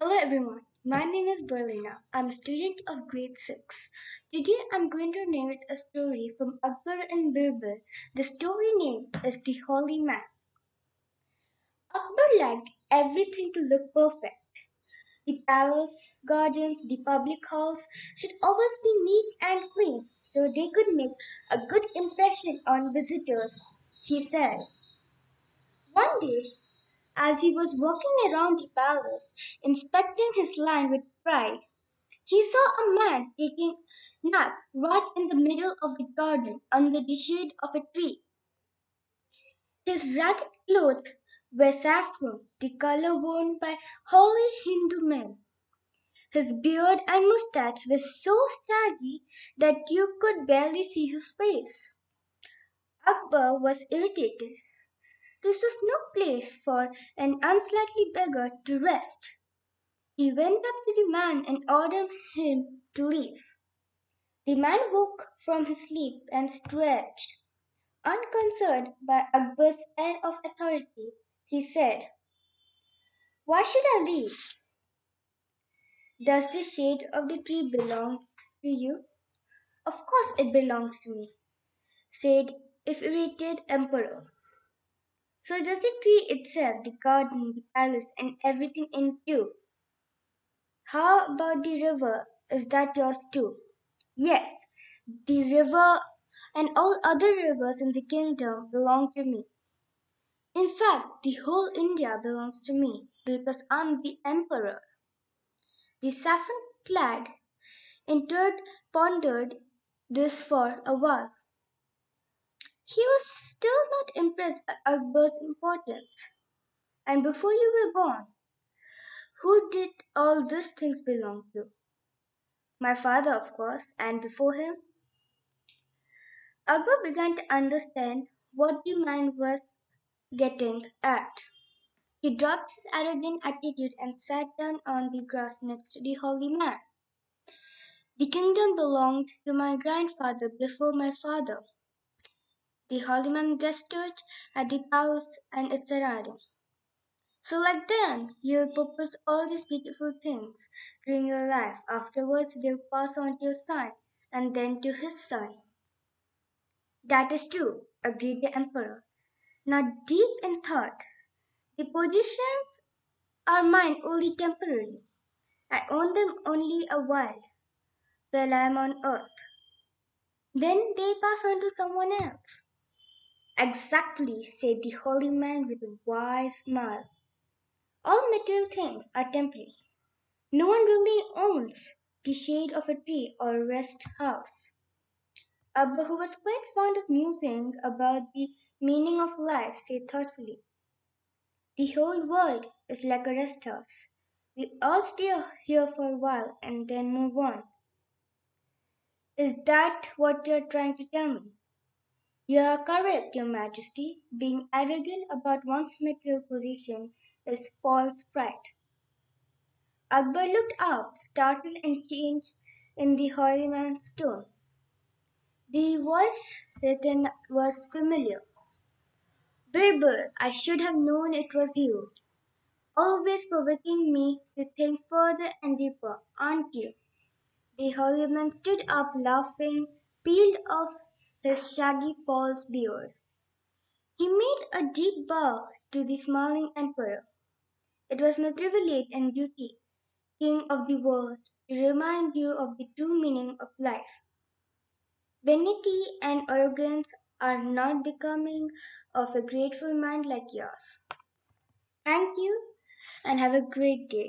Hello everyone, my name is Berlina. I'm a student of grade 6. Today I'm going to narrate a story from Akbar and Birbal. The story name is The Holy Man. Akbar liked everything to look perfect. The palace, gardens, the public halls should always be neat and clean so they could make a good impression on visitors, he said. One day, as he was walking around the palace, inspecting his land with pride, he saw a man taking a nap right in the middle of the garden under the shade of a tree. His ragged clothes were saffron, the color worn by holy Hindu men. His beard and mustache were so shaggy that you could barely see his face. Akbar was irritated. This was no place for an unsightly beggar to rest. He went up to the man and ordered him to leave. The man woke from his sleep and stretched. Unconcerned by Akbar's air of authority, he said, "Why should I leave? Does the shade of the tree belong to you?" "Of course it belongs to me," said infuriated emperor. "So does the tree itself, the garden, the palace, and everything in it too." "How about the river? Is that yours too?" "Yes, the river and all other rivers in the kingdom belong to me. In fact, the whole India belongs to me because I'm the emperor." The saffron clad intern pondered this for a while. He was still not impressed by Akbar's importance. "And before you were born, who did all these things belong to?" "My father, of course, and before him." Akbar began to understand what the man was getting at. He dropped his arrogant attitude and sat down on the grass next to the holy man. "The kingdom belonged to my grandfather before my father." The holy man gestured at the palace and its surrounding. "So like them, you'll possess all these beautiful things during your life. Afterwards, they'll pass on to your son, and then to his son." "That is true," agreed the emperor. Now deep in thought, "the possessions are mine only temporarily. I own them only a while I am on earth. Then they pass on to someone else." "Exactly," said the holy man with a wise smile. "All material things are temporary. No one really owns the shade of a tree or a rest house." Abba, who was quite fond of musing about the meaning of life, said thoughtfully, "The whole world is like a rest house. We all stay here for a while and then move on." "Is that what you're trying to tell me?" "You are correct, Your Majesty. Being arrogant about one's material position is false pride." Akbar looked up, startled and changed in the holy man's tone. The voice was familiar. "Birbal, I should have known it was you. Always provoking me to think further and deeper, aren't you?" The holy man stood up laughing, peeled off his shaggy false beard. He made a deep bow to the smiling emperor. "It was my privilege and duty, king of the world, to remind you of the true meaning of life. Vanity and arrogance are not becoming of a grateful mind like yours." "Thank you and have a great day."